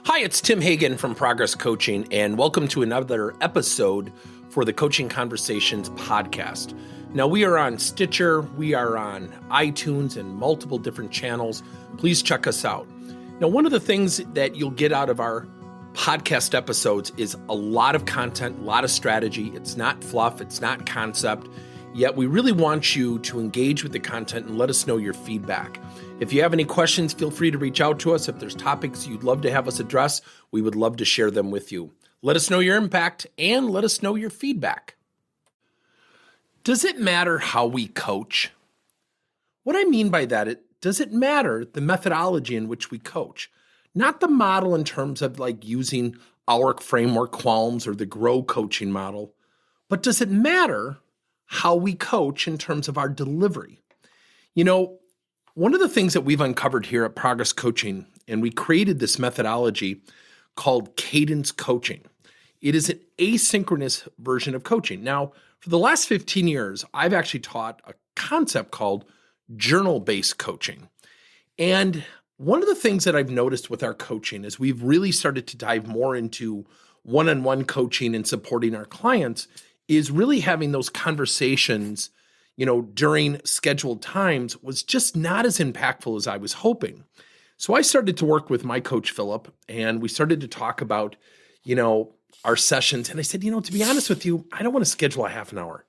Hi, it's Tim Hagen from Progress Coaching, and welcome to another episode for the Coaching Conversations podcast. Now, we are on Stitcher, we are on iTunes, and multiple different channels. Please check us out. Now, one of the things that you'll get out of our podcast episodes is a lot of content, a lot of strategy. It's not fluff, it's not concept, yet we really want you to engage with the content and let us know your feedback. If you have any questions, feel free to reach out to us. If there's topics you'd love to have us address, we would love to share them with you. Let us know your impact and let us know your feedback. Does it matter how we coach? What I mean by that, does it matter the methodology in which we coach? Not the model in terms of like using our framework, Qualms, or the GROW coaching model, but does it matter how we coach in terms of our delivery? You know, one of the things that we've uncovered here at Progress Coaching, and we created this methodology called Cadence Coaching. It is an asynchronous version of coaching. Now, for the last 15 years, I've actually taught a concept called journal-based coaching. And one of the things that I've noticed with our coaching is we've really started to dive more into one-on-one coaching and supporting our clients is really having those conversations during scheduled times was just not as impactful as I was hoping. So I started to work with my coach, Philip, and we started to talk about, our sessions. And I said, to be honest with you, I don't want to schedule a half an hour.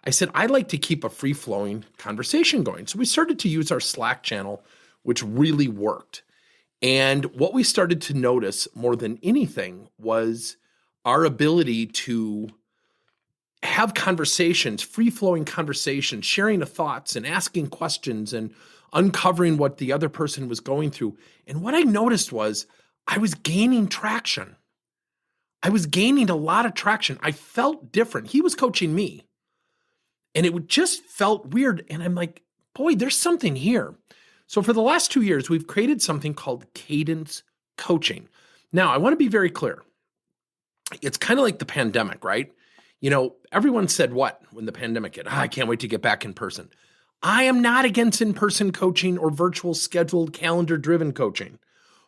I said, I like to keep a free-flowing conversation going. So we started to use our Slack channel, which really worked. And what we started to notice more than anything was our ability to have conversations, free-flowing conversations, sharing of thoughts and asking questions and uncovering what the other person was going through. And what I noticed was I was gaining traction. I was gaining a lot of traction. I felt different. He was coaching me. And it just felt weird. And I'm like, boy, there's something here. So for the last 2 years, we've created something called Cadence Coaching. Now, I want to be very clear. It's kind of like the pandemic, right? Everyone said what when the pandemic hit? I can't wait to get back in person. I am not against in-person coaching or virtual scheduled calendar-driven coaching.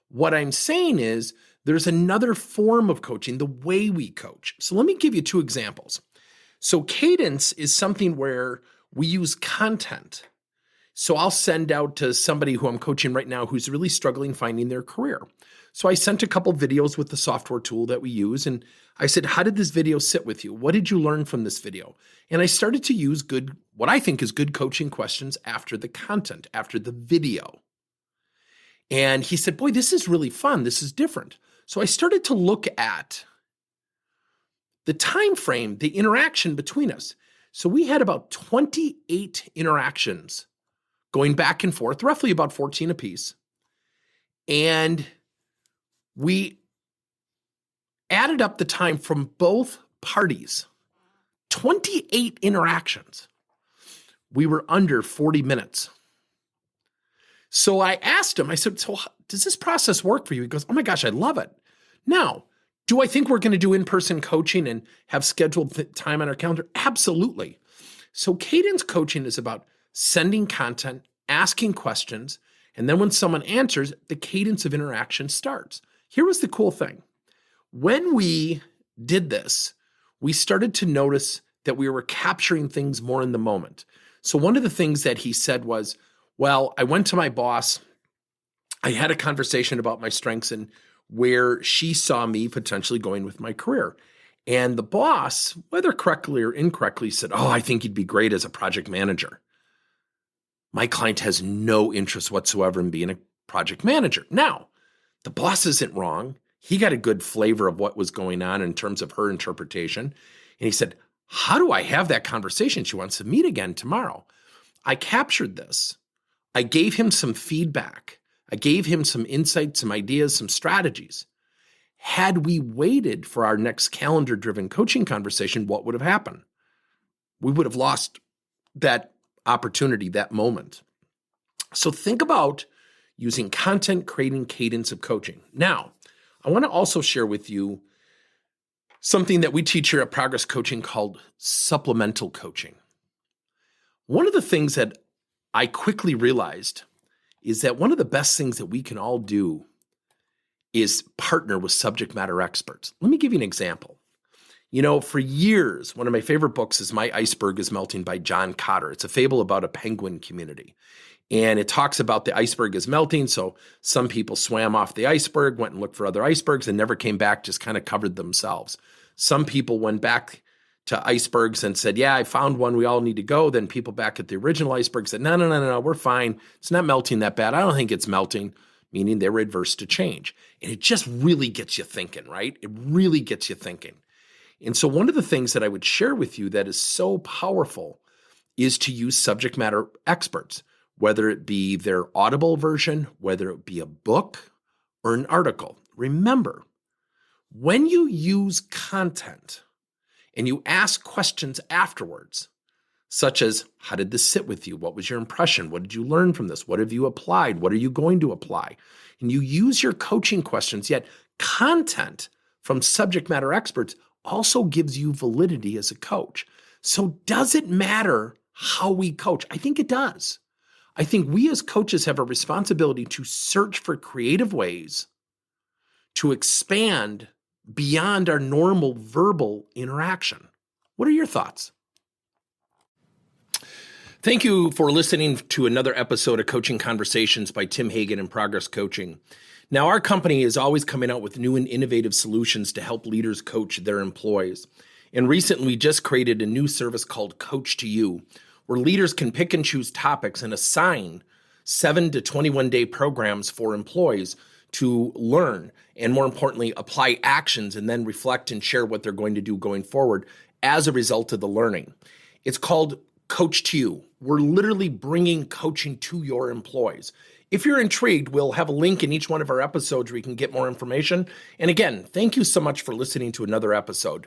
What I'm saying is there's another form of coaching, the way we coach. So let me give you 2 examples. So Cadence is something where we use content. So I'll send out to somebody who I'm coaching right now who's really struggling finding their career. So I sent a couple videos with the software tool that we use, and I said, how did this video sit with you? What did you learn from this video? And I started to use what I think is good coaching questions after the content, after the video. And he said, boy, this is really fun. This is different. So I started to look at the time frame, the interaction between us. So we had about 28 interactions going back and forth, roughly about 14 apiece. And we added up the time from both parties, 28 interactions. We were under 40 minutes. So I asked him, I said, so does this process work for you? He goes, oh my gosh, I love it. Now, do I think we're going to do in-person coaching and have scheduled time on our calendar? Absolutely. So Cadence Coaching is about sending content, asking questions, and then when someone answers, the cadence of interaction starts. Here was the cool thing. When we did this, we started to notice that we were capturing things more in the moment. So one of the things that he said was, well, I went to my boss. I had a conversation about my strengths and where she saw me potentially going with my career. And the boss, whether correctly or incorrectly, said, oh, I think you'd be great as a project manager. My client has no interest whatsoever in being a project manager. Now, the boss isn't wrong. He got a good flavor of what was going on in terms of her interpretation. And he said, how do I have that conversation? She wants to meet again tomorrow. I captured this. I gave him some feedback. I gave him some insights, some ideas, some strategies. Had we waited for our next calendar-driven coaching conversation, what would have happened? We would have lost that opportunity, that moment. So think about using content, creating cadence of coaching. Now, I want to also share with you something that we teach here at Progress Coaching called supplemental coaching. One of the things that I quickly realized is that one of the best things that we can all do is partner with subject matter experts. Let me give you an example. For years, one of my favorite books is My Iceberg is Melting by John Cotter. It's a fable about a penguin community. And it talks about the iceberg is melting. So some people swam off the iceberg, went and looked for other icebergs and never came back, just kind of covered themselves. Some people went back to icebergs and said, yeah, I found one. We all need to go. Then people back at the original iceberg said, no, we're fine. It's not melting that bad. I don't think it's melting, meaning they were adverse to change. And it just really gets you thinking, right? It really gets you thinking. And so one of the things that I would share with you that is so powerful is to use subject matter experts, whether it be their Audible version, whether it be a book or an article. Remember, when you use content and you ask questions afterwards, such as, how did this sit with you? What was your impression? What did you learn from this? What have you applied? What are you going to apply? And you use your coaching questions, yet content from subject matter experts also gives you validity as a coach. So does it matter how we coach? I think it does. I think we as coaches have a responsibility to search for creative ways to expand beyond our normal verbal interaction. What are your thoughts? Thank you for listening to another episode of Coaching Conversations by Tim Hagen and Progress Coaching. Now, our company is always coming out with new and innovative solutions to help leaders coach their employees. And recently, we just created a new service called Coach to You, where leaders can pick and choose topics and assign 7 to 21-day programs for employees to learn and, more importantly, apply actions and then reflect and share what they're going to do going forward as a result of the learning. It's called Coach to You. We're literally bringing coaching to your employees. If you're intrigued, we'll have a link in each one of our episodes where you can get more information. And again, thank you so much for listening to another episode.